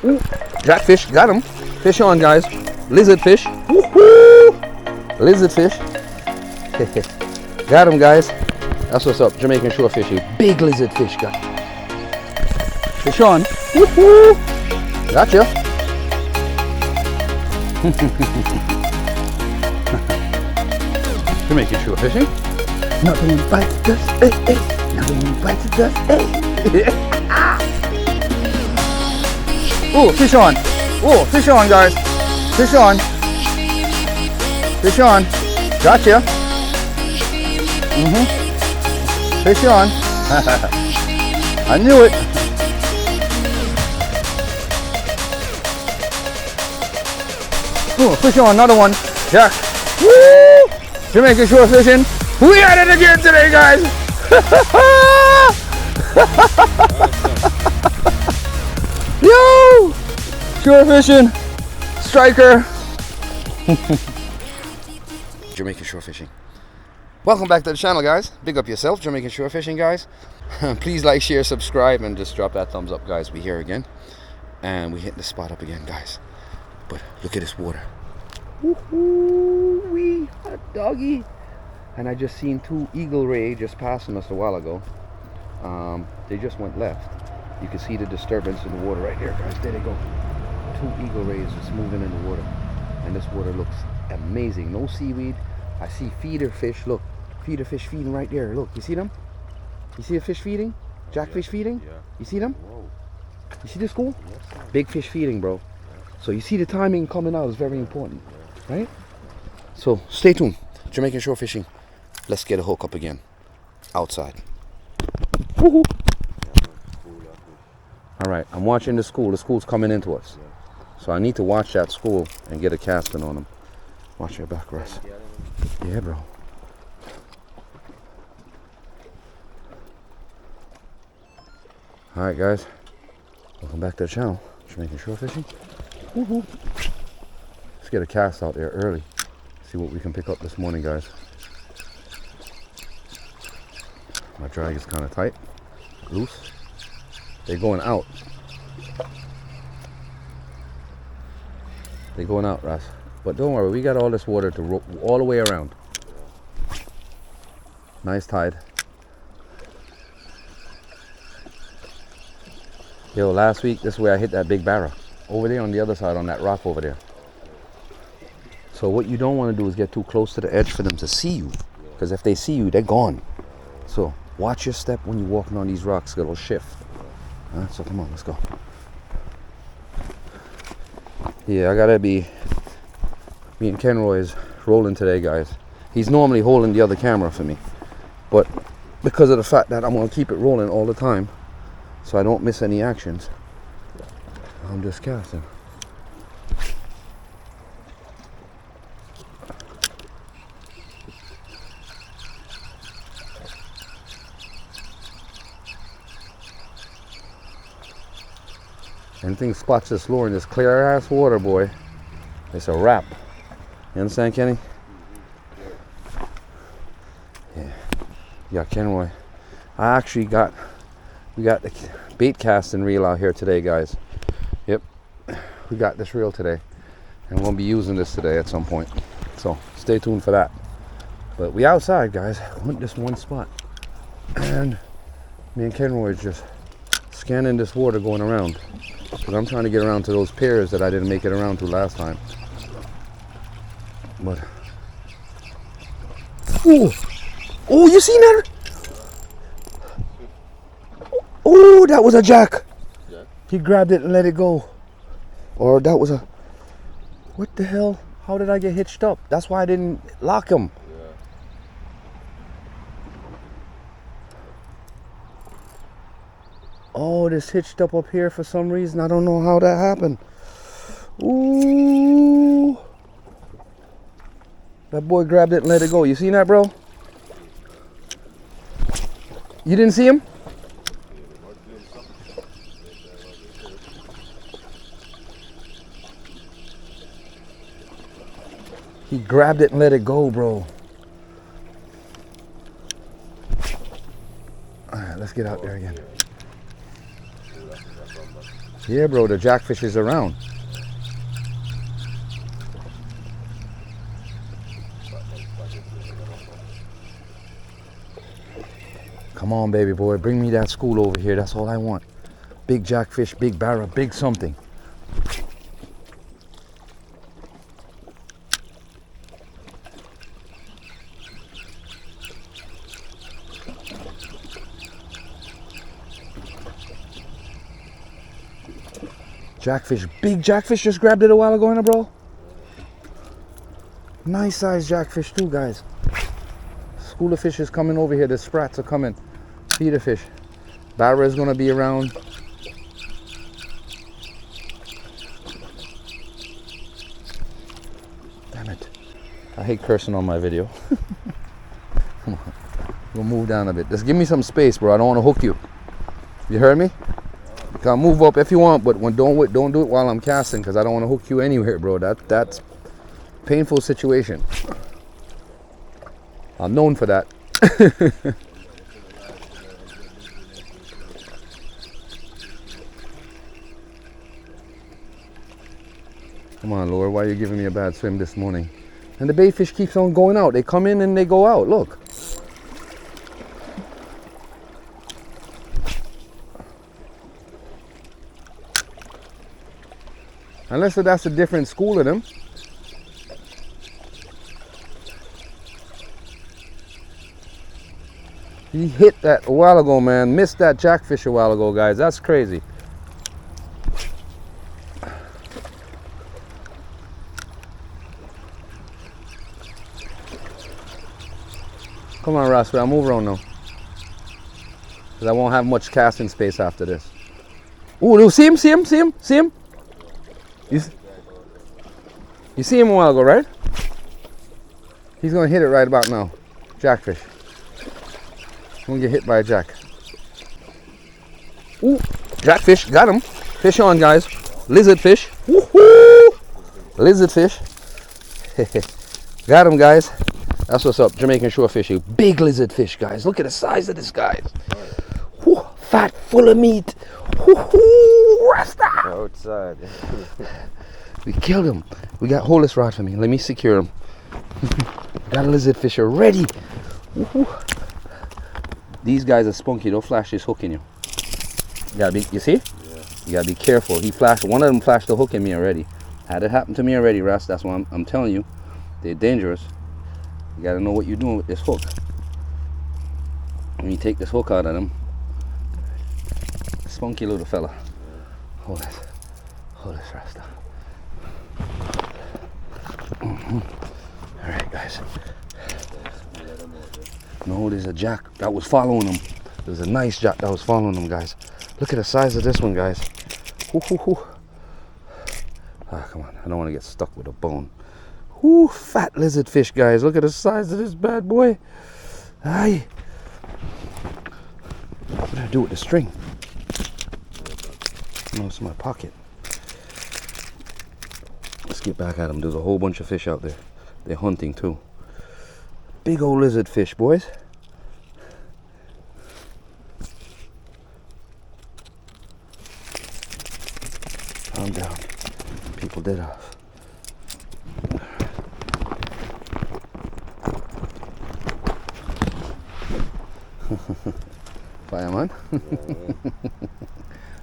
Ooh, jackfish, got him. Fish on, guys. Lizard fish. Woohoo! Lizard fish. Got him, guys. That's what's up. Jamaican shore fishing. Big lizard fish, guys. Fish on. Woohoo! Gotcha. Jamaican shore fishing. Another one bites the dust. Hey, hey. Another one bites the dust. Hey. Oh, fish on. Oh, fish on, guys. Fish on. Fish on. Gotcha. Fish on. I knew it. Oh, fish on, another one. Jack. Woo! Jamaican shore fishing. We at it again today, guys. Yo! Shore fishing. Striker. Jamaican shore fishing. Welcome back to the channel, guys. Big up yourself, Jamaican shore fishing, guys. Please like, share, subscribe, and just drop that thumbs up, guys. We here again, and we hitting the spot up again, guys. But look at this water. Woohoo! A doggy. And I just seen two eagle ray just passing us a while ago. They just went left. You can see the disturbance in the water right there, guys. There they go. Two eagle rays just moving in the water, and this water looks amazing. No seaweed. I see feeder fish. Look, feeder fish feeding right there. Look, you see them? You see a fish feeding? Jackfish feeding? Yeah. You see them? Whoa. You see this school? Yes, sir. Big fish feeding, bro. Yeah. So you see the timing coming out is very important, right? So stay tuned. Jamaican shore fishing. Let's get a hook up again. Outside. Woohoo! All right, I'm watching the school. The school's coming into us. Yeah. So I need to watch that school and get a casting on them. Watch your back, Russ. Yeah, bro. All right, guys. Welcome back to the channel. Jamaican shore fishing. Woohoo! Let's get a cast out there early. See what we can pick up this morning, guys. My drag is kind of tight, loose. They're going out. They're going out, Russ. But don't worry, we got all this water to roll all the way around. Nice tide. Yo, last week, this is where I hit that big barra. Over there on the other side, on that rock over there. So what you don't want to do is get too close to the edge for them to see you. Because if they see you, they're gone. So watch your step when you're walking on these rocks. It'll shift. So come on, let's go. Yeah, I gotta be. Me and Kenroy is rolling today, guys. He's normally holding the other camera for me, but because of the fact that I'm gonna keep it rolling all the time, so I don't miss any actions, I'm just casting. Anything spots this lure in this clear ass water, boy, it's a wrap. You understand, Kenny? Yeah. Yeah, Kenroy. We got the bait casting reel out here today, guys. Yep. We got this reel today. And we'll be using this today at some point. So stay tuned for that. But we outside, guys. Went this one spot. And me and Kenroy is just scanning this water going around. Because I'm trying to get around to those piers that I didn't make it around to last time. But oh, you seen that? Oh, that was a jack. Yeah. He grabbed it and let it go. Or that was a, what the hell? How did I get hitched up? That's why I didn't lock him. Yeah. Oh, this hitched up here for some reason. I don't know how that happened. Ooh. That boy grabbed it and let it go. You seen that, bro? You didn't see him? He grabbed it and let it go, bro. All right, let's get out there again. Yeah, bro, the jackfish is around. Come on, baby boy, bring me that school over here. That's all I want. Big jackfish, big barra, big something. Jackfish, big jackfish, just grabbed it a while ago, bro. Nice size jackfish too, guys. School of fish is coming over here. The sprats are coming. Feeder fish. Barra is gonna be around. Damn it. I hate cursing on my video. Come on. We'll move down a bit. Just give me some space, bro. I don't want to hook you. You heard me? You can move up if you want, but don't do it while I'm casting, because I don't want to hook you anywhere, bro. That's painful situation. I'm known for that. Come on, Lord, why are you giving me a bad swim this morning? And the bait fish keeps on going out. They come in and they go out. Look. Unless that's a different school of them. He hit that a while ago, man. Missed that jackfish a while ago, guys. That's crazy. Come on, Rasta. I'll move around now. Because I won't have much casting space after this. Ooh, see him? You see him a while ago, right? He's going to hit it right about now. Jackfish. Gonna get hit by a jack. Ooh, jackfish, got him. Fish on, guys. Lizard fish. Woohoo! Lizard fish. Got him, guys. That's what's up. Jamaican shore fishing. Big lizard fish, guys. Look at the size of this, guys. Woo, fat, full of meat. Woohoo! Rasta! Outside. We killed him. We got, hold this rod for me. Let me secure him. Got a lizard fisher ready. Woohoo! These guys are spunky. Don't flash this hook in you. You gotta be, you see? Yeah. You gotta be careful. He flashed, one of them flashed the hook in me already. Had it happen to me already, Russ. That's why I'm telling you. They're dangerous. You gotta know what you're doing with this hook. When you take this hook out of them, spunky little fella. Hold this. Hold this, Rasta. All right, guys. No, there's a jack that was following them. There's a nice jack that was following them, guys. Look at the size of this one, guys. Hoo, hoo, hoo. Ah, come on. I don't want to get stuck with a bone. Whoo, fat lizard fish, guys. Look at the size of this bad boy. Aye. What did I do with the string? No, it's in my pocket. Let's get back at them. There's a whole bunch of fish out there. They're hunting too. Big old lizard fish, boys. Calm down. People dead off. Fireman.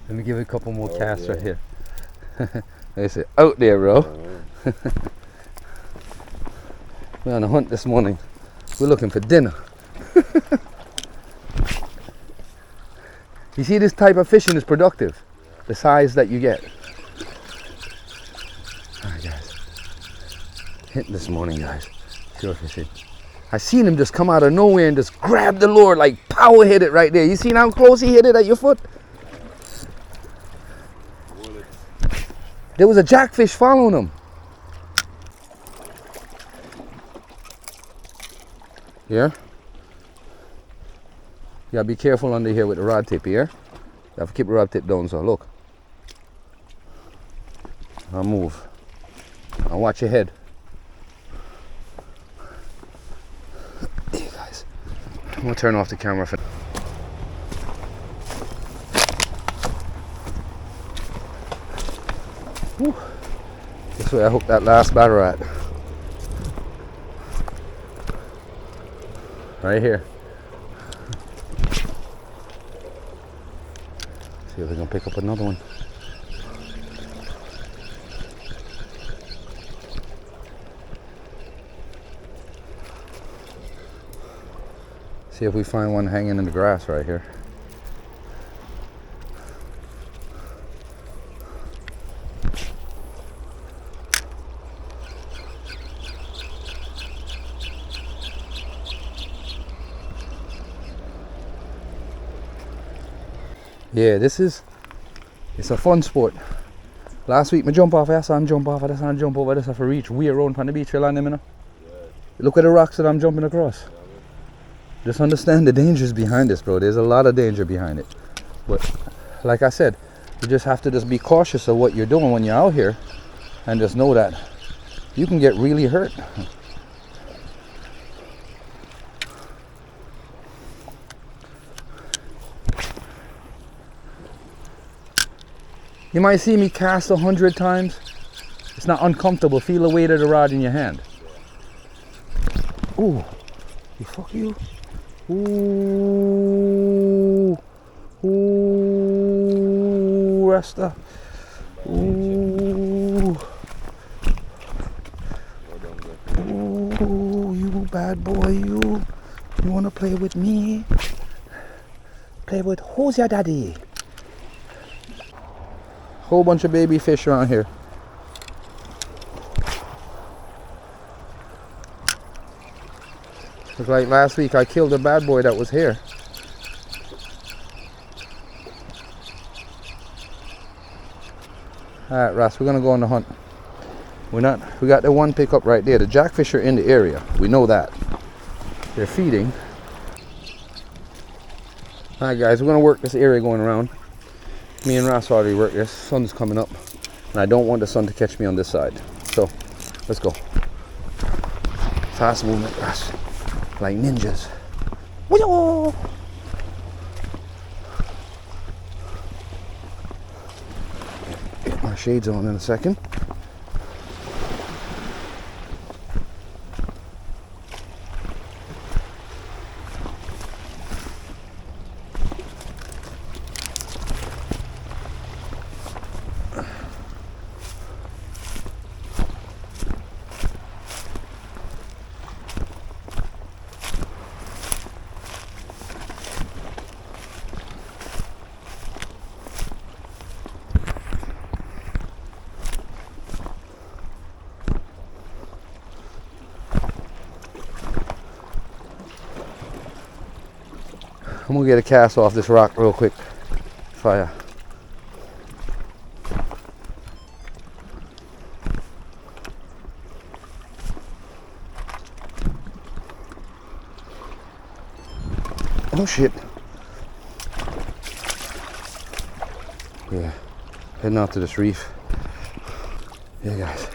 Let me give it a couple more casts right here. They say out there, bro. We're on a hunt this morning. We're looking for dinner. You see, this type of fishing is productive. The size that you get. Alright, guys. Hitting this morning, guys. Shore fishing. I seen him just come out of nowhere and just grab the lure, like power hit it right there. You seen how close he hit it at your foot? There was a jackfish following him. Yeah? You gotta be careful under here with the rod tip here. You have to keep the rod tip down, so look. I'll move. I'll watch your head. Hey guys, I'm gonna turn off the camera for Whew. This way I hooked that last battle at. Right here. See if we can pick up another one. See if we find one hanging in the grass right here. Yeah, it's a fun sport. Last week, I jump off, I saw him jump off, I saw him jump over, I have to reach way around on the beach, you land him, you know? Yeah. Look at the rocks that I'm jumping across. Yeah, just understand the dangers behind this, bro. There's a lot of danger behind it. But like I said, you just have to just be cautious of what you're doing when you're out here, and just know that you can get really hurt. You might see me cast 100 times. It's not uncomfortable. Feel the weight of the rod in your hand. Ooh, fuck you. Ooh, ooh, Rasta. Ooh, ooh, you bad boy, you. You wanna play with me? Play with who's your daddy? Whole bunch of baby fish around here. Look like last week I killed a bad boy that was here. Alright, Ross, we're gonna go on the hunt. We got the one pickup right there. The jackfish are in the area. We know that. They're feeding. Alright guys, we're gonna work this area going around. Me and Ross already worked this. Sun's coming up. And I don't want the sun to catch me on this side. So, let's go. Fast movement, Ross. Like ninjas. Whee-oh! Get my shades on in a second. I'm gonna get a cast off this rock real quick. Fire. Oh shit. Yeah, heading out to this reef. Yeah guys.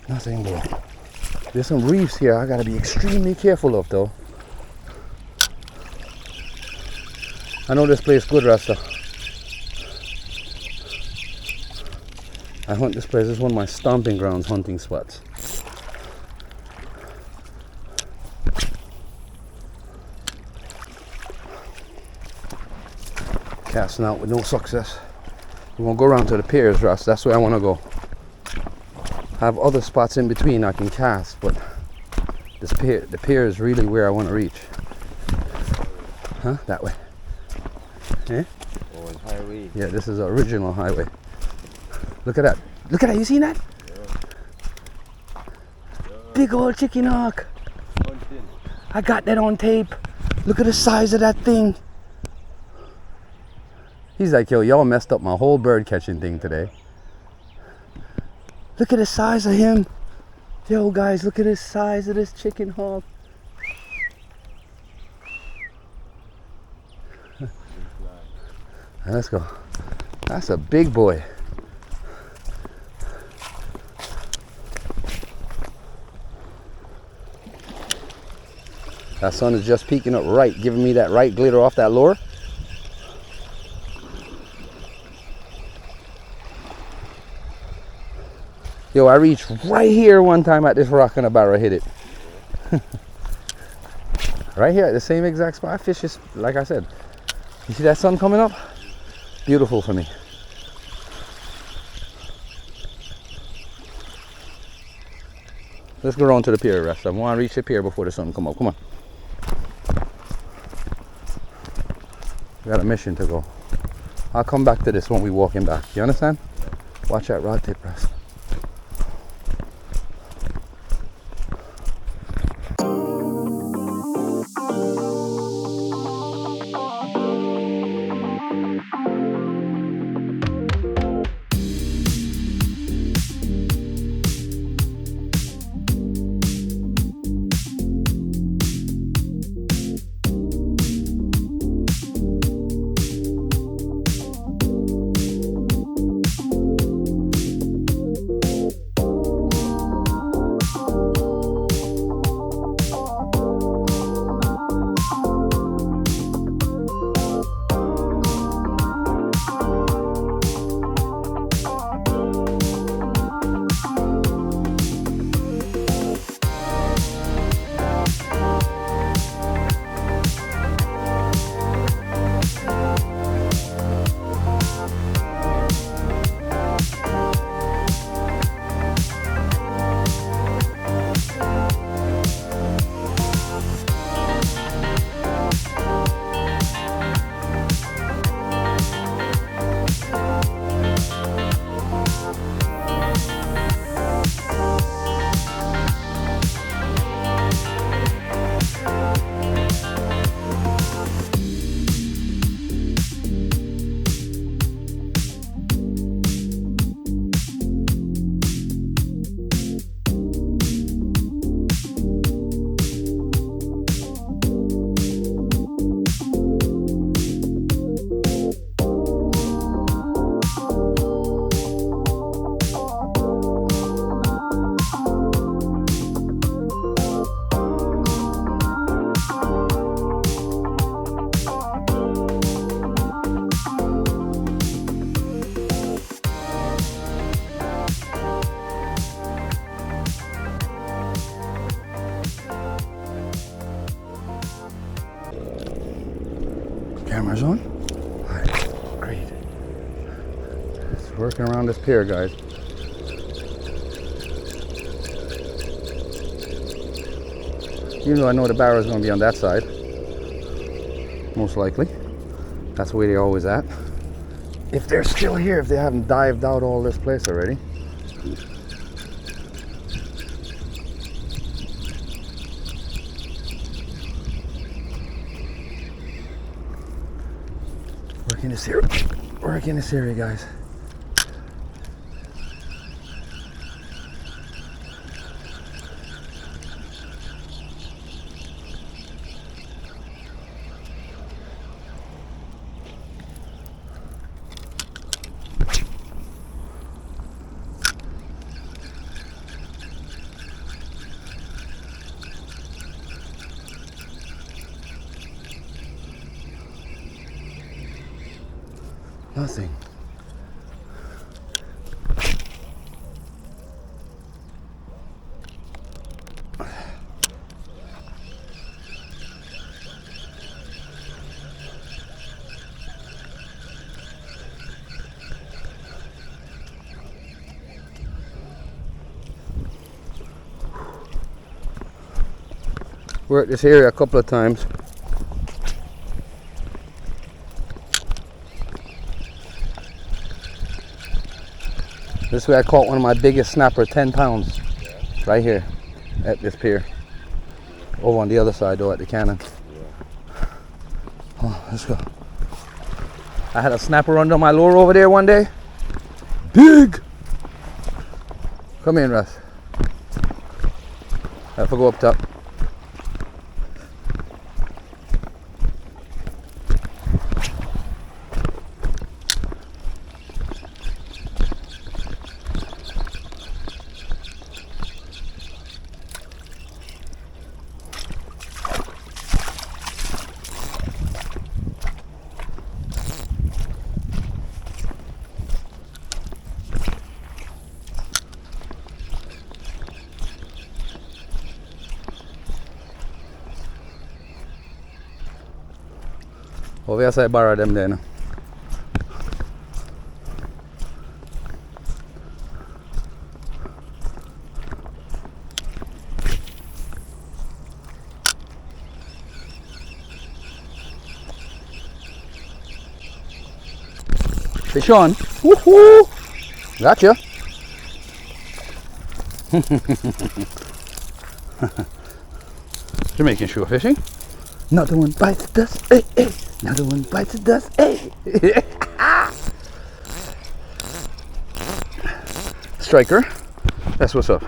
Nothing, bro. There's some reefs here I gotta be extremely careful of though. I know this place good, Rasta. I hunt this place. This is one of my stomping grounds, hunting spots. Casting out with no success. We're gonna go around to the piers, Ross. That's where I wanna go. I have other spots in between I can cast, but the pier is really where I want to reach. Huh? That way. Yeah? Oh, highway. Yeah, this is the original highway. Look at that. Look at that. You seen that? Yeah. Big old chicken hawk. I got that on tape. Look at the size of that thing. He's like, yo, y'all messed up my whole bird catching thing today. Look at the size of him. Yo guys, look at the size of this chicken hog. Let's go. That's a big boy. That sun is just peeking up right, giving me that right glitter off that lure. Yo, I reached right here one time at this rock and a barrel hit it. Right here at the same exact spot. I fish this, like I said. You see that sun coming up? Beautiful for me. Let's go around to the pier, Rasta. I want to reach the pier before the sun come up. Come on. We got a mission to go. I'll come back to this when we walking back. You understand? Watch that rod tip, Rasta. Camera's on. Alright, great. It's working around this pier, guys. Even though I know the barrel is going to be on that side, most likely. That's the way they're always at. If they're still here, if they haven't dived out all this place already. Working this area, guys. Nothing. Worked this area a couple of times. This way I caught one of my biggest snapper, 10 pounds, right here at this pier. Over on the other side though, at the cannon. Oh, let's go. I had a snapper under my lure over there one day. Big! Come in, Russ. I have to go up top. Over here, I borrow them then. Fish on. Woohoo! Gotcha. Jamaican shore fishing. Another one bites the dust. Hey, hey. Another one bites the dust. Hey. Striker. That's what's up.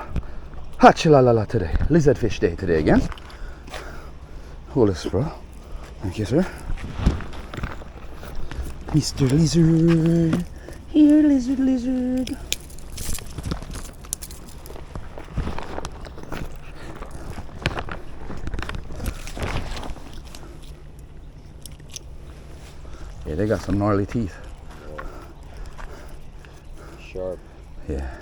Hachilalala today. Lizard fish day today again. Hold this, bro. Thank you, sir. Mr. Lizard. Here, lizard, lizard. Yeah, they got some gnarly teeth. Yeah. Sharp. Yeah.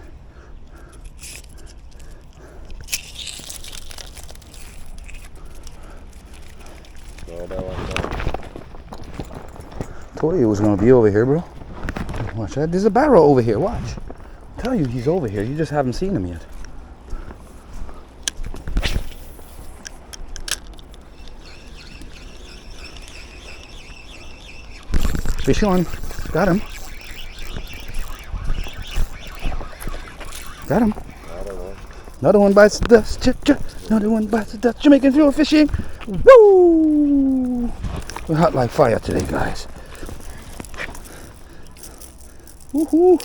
No, that one down. Told you it was gonna be over here, bro. Watch that. There's a barrel over here. Watch. I tell you, he's over here. You just haven't seen him yet. Fish on. Got him. Got him. Another one. Another one bites the dust. Another one bites the dust. Jamaican shore fishing. Woo! We're hot like fire today, guys. Woohoo!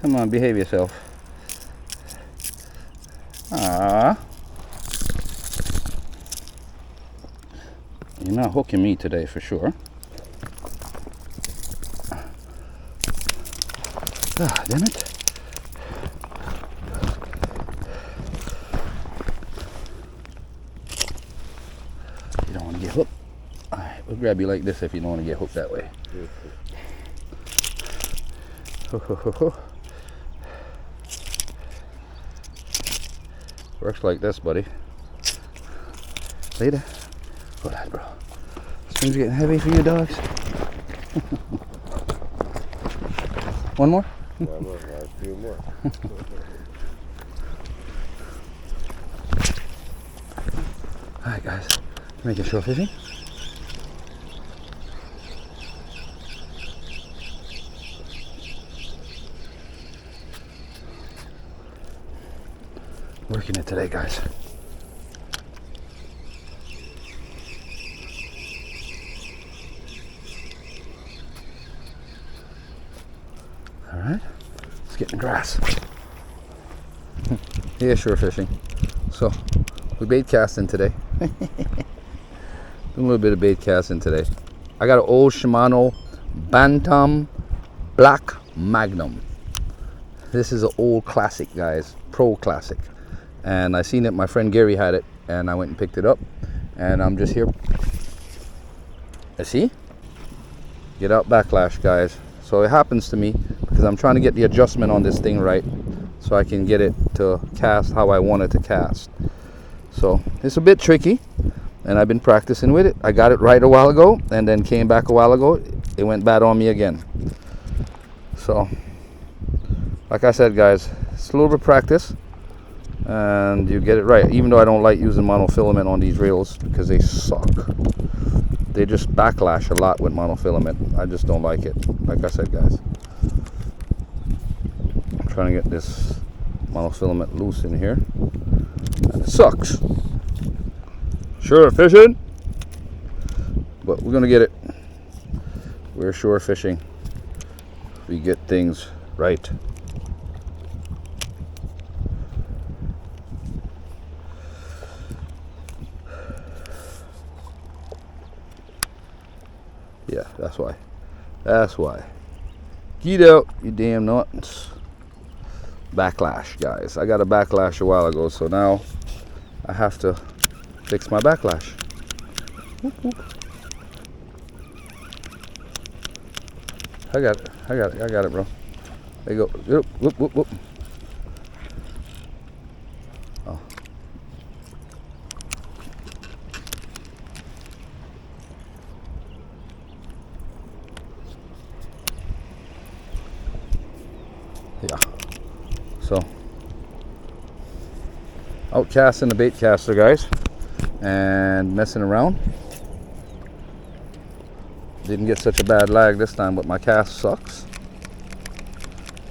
Come on, behave yourself. Ah. You're not hooking me today for sure. Ah, damn it. You don't want to get hooked. Alright, we'll grab you like this if you don't want to get hooked that way. Ho, ho, ho, ho. Works like this, buddy. Later. Hold on, bro. String's getting heavy for you dogs. One more? One more. A few more. Alright, guys. Making shore fishing. Working it today, guys. All right, let's get in the grass. Yeah, shore fishing. So, we bait casting today. Doing a little bit of bait casting today. I got an old Shimano Bantam Black Magnum. This is an old classic, guys, pro classic. And I seen it, my friend Gary had it, and I went and picked it up. And I'm just here. See? Get out backlash, guys. So it happens to me because I'm trying to get the adjustment on this thing right so I can get it to cast how I want it to cast. So it's a bit tricky, and I've been practicing with it. I got it right a while ago, and then came back a while ago. It went bad on me again. So, like I said, guys, it's a little bit of practice, and you get it right. Even though I don't like using monofilament on these reels because they suck. They just backlash a lot with monofilament. I just don't like it. Like I said, guys, I'm trying to get this monofilament loose in here, and it sucks. Shore fishing, but we're gonna get it. We're shore fishing. We get things right. Yeah, that's why. That's why. Get out, you damn nuts. Backlash, guys. I got a backlash a while ago, so now I have to fix my backlash. Whoop, whoop. I got it, bro. There you go. Whoop, whoop, whoop, whoop. Oh. Yeah. So, out casting the bait caster, guys, and messing around. Didn't get such a bad lag this time, but my cast sucks.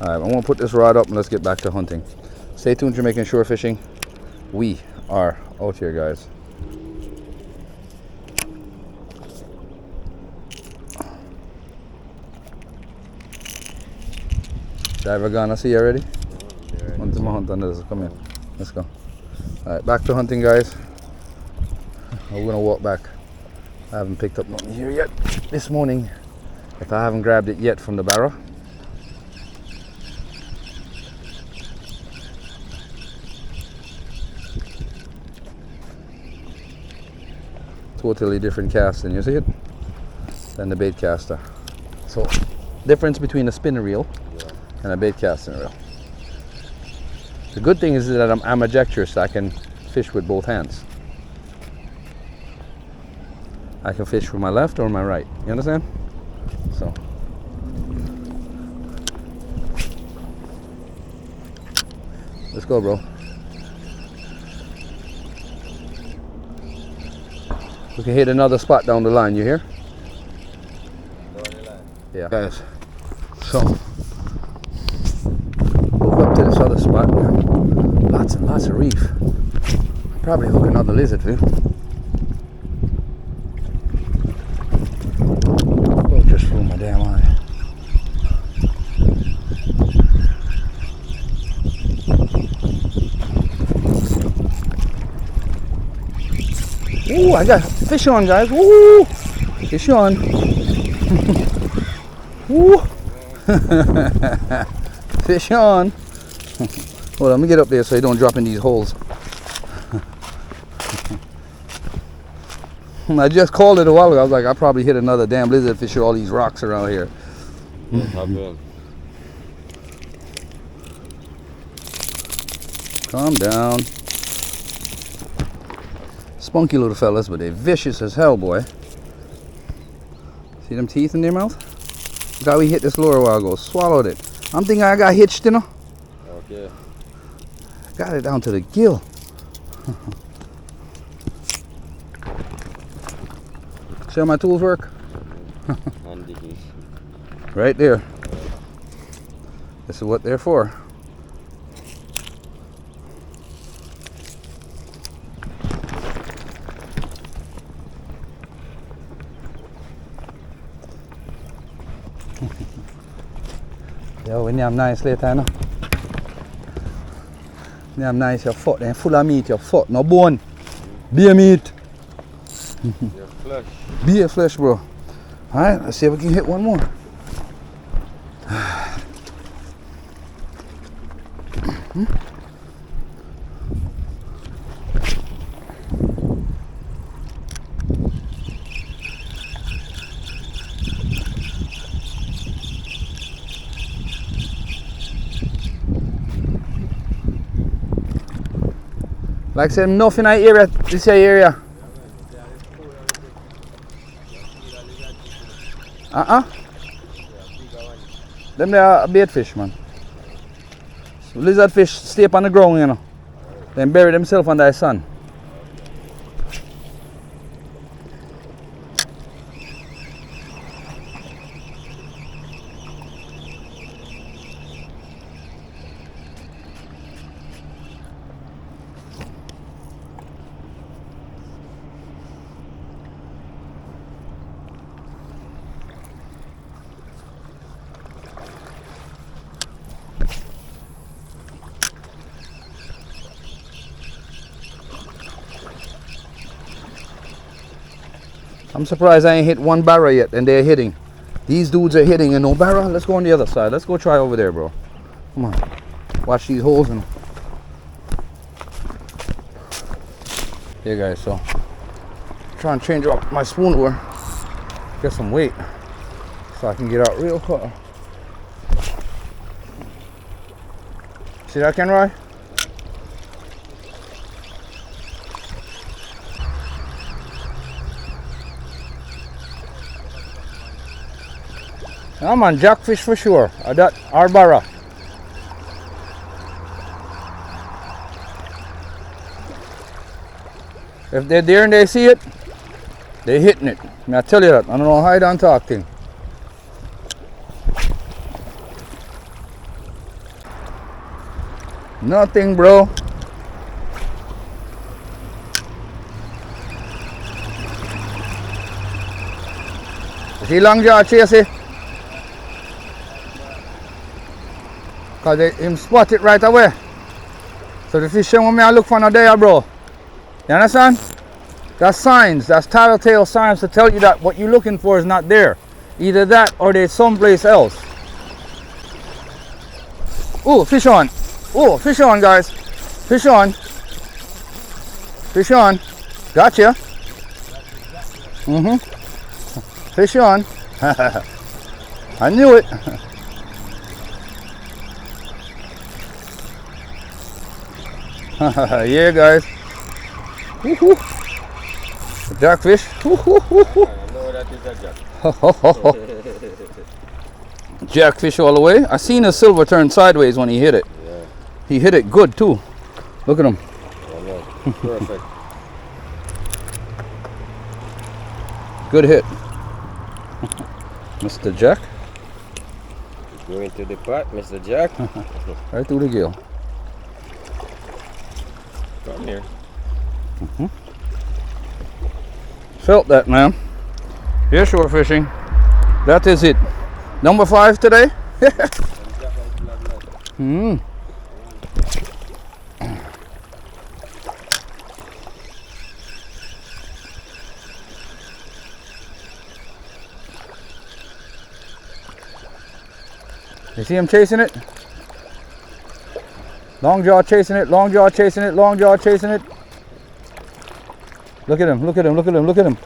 Alright, I'm gonna put this rod up and let's get back to hunting. Stay tuned, Jamaican Shore Fishing. We are out here, guys. Diver gone, I see you already? Hunt my hunt under this. Come here. Let's go. Alright, back to hunting, guys. We're gonna walk back. I haven't picked up nothing here yet this morning. If I haven't grabbed it yet from the barrow. Totally different casting, you see it? Than the bait caster. So, difference between a spinner reel and a bait casting reel. The good thing is that I'm ambidextrous, so I can fish with both hands. I can fish with my left or my right. You understand? So. Let's go, bro. We can hit another spot down the line, you hear? Yeah. Guys, so move up to this other spot. Lots and lots of reef. Probably hook another lizard too. Oh, just flew my damn eye. Ooh, I got fish on, guys. Woo! Fish on. Woo! Fish on. Hold on, let me get up there so you don't drop in these holes. I just called it a while ago. I was like, I'll probably hit another damn lizard fish with all these rocks around here. Calm down. Spunky little fellas, but they're vicious as hell, boy. See them teeth in their mouth? Guy we hit this lure a while ago, swallowed it. I'm thinking I got hitched, you know? Okay. Got it down to the gill. See how my tools work? Right there. This is what they're for. Yo, when you're nice later, no? You're nice, your foot, then full of meat, your foot, no bone. Beer meat. Your flesh. Beer flesh, bro. Alright, let's see if we can hit one more. Like I said, nothing in that area, this area. Them they are bait fish, man. So lizard fish stay up on the ground, you know. Then bury themselves under the sun. I'm surprised I ain't hit one barra yet, and they're hitting. These dudes are hitting and no barra. Let's go on the other side. Let's go try over there, bro. Come on. Watch these holes in. Here, guys. So, try and change up my spoon lure. Get some weight so I can get out real quick. See that, Kenroy? I'm on jackfish for sure. That arbara. If they're there and they see it, they're hitting it. I tell you that. I don't know how I done talking. Nothing, bro. See long jaw chase. Cause they him spot it right away. So the fish when me I look for no there, bro. You understand? That's signs. That's telltale signs to tell you that what you're looking for is not there. Either that or they're someplace else. Ooh, fish on. Ooh, fish on, guys. Fish on. Fish on. Gotcha. Fish on. I knew it. Yeah, guys. Woo-hoo. Jackfish. Woo-hoo-hoo-hoo. I know that is a jack. Jackfish all the way. I seen a silver turn sideways when he hit it. Yeah. He hit it good too. Look at him. I know. Perfect. Good hit. Mr. Jack. Going to the pot, Mr. Jack. Right through the gill. Come here. Felt that, man. Yeah, shore fishing. That is it. Number 5 today. You see him chasing it? Long jaw chasing it, long jaw chasing it, long jaw chasing it. Look at him, look at him, look at him, look at him.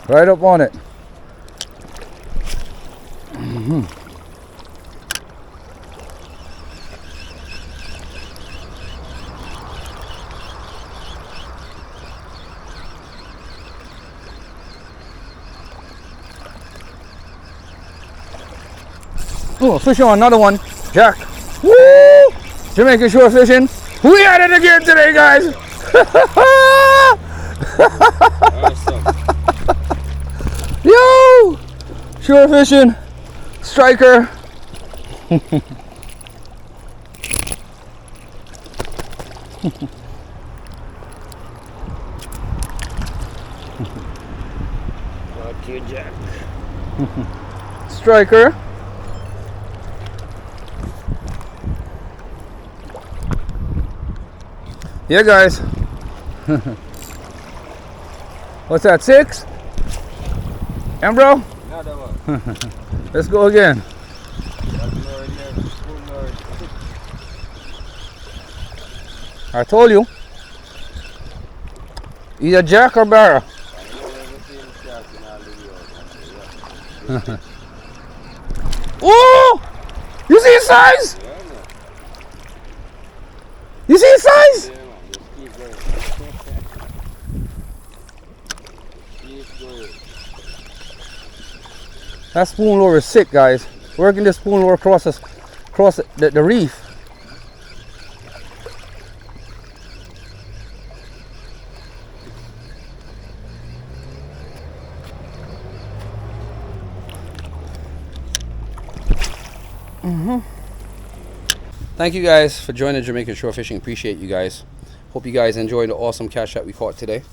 Right up on it. Oh, fish on, another one. Jack. Woo! Jamaican shore fishing. We at it again today, guys. Awesome. Yo! Shore fishing. Striker. Got you, Jack. Striker. Yeah, guys. What's that, 6? And bro? Another one. Let's go again. I told you. Either Jack or Barra. Oh! You see his size? You see his size? That spoon lure is sick, guys. Working this spoon lure across the reef. Thank you guys for joining Jamaican Shore Fishing. Appreciate you guys. Hope you guys enjoyed the awesome catch that we caught today.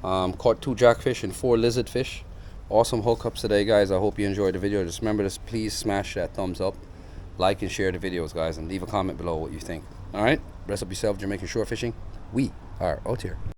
Caught 2 jackfish and 4 lizardfish. Awesome hookups today, guys. I hope you enjoyed the video. Just remember to please smash that thumbs up, like and share the videos, guys, and leave a comment below what you think. All right, rest up yourself, Jamaican Shore Fishing. We are out here.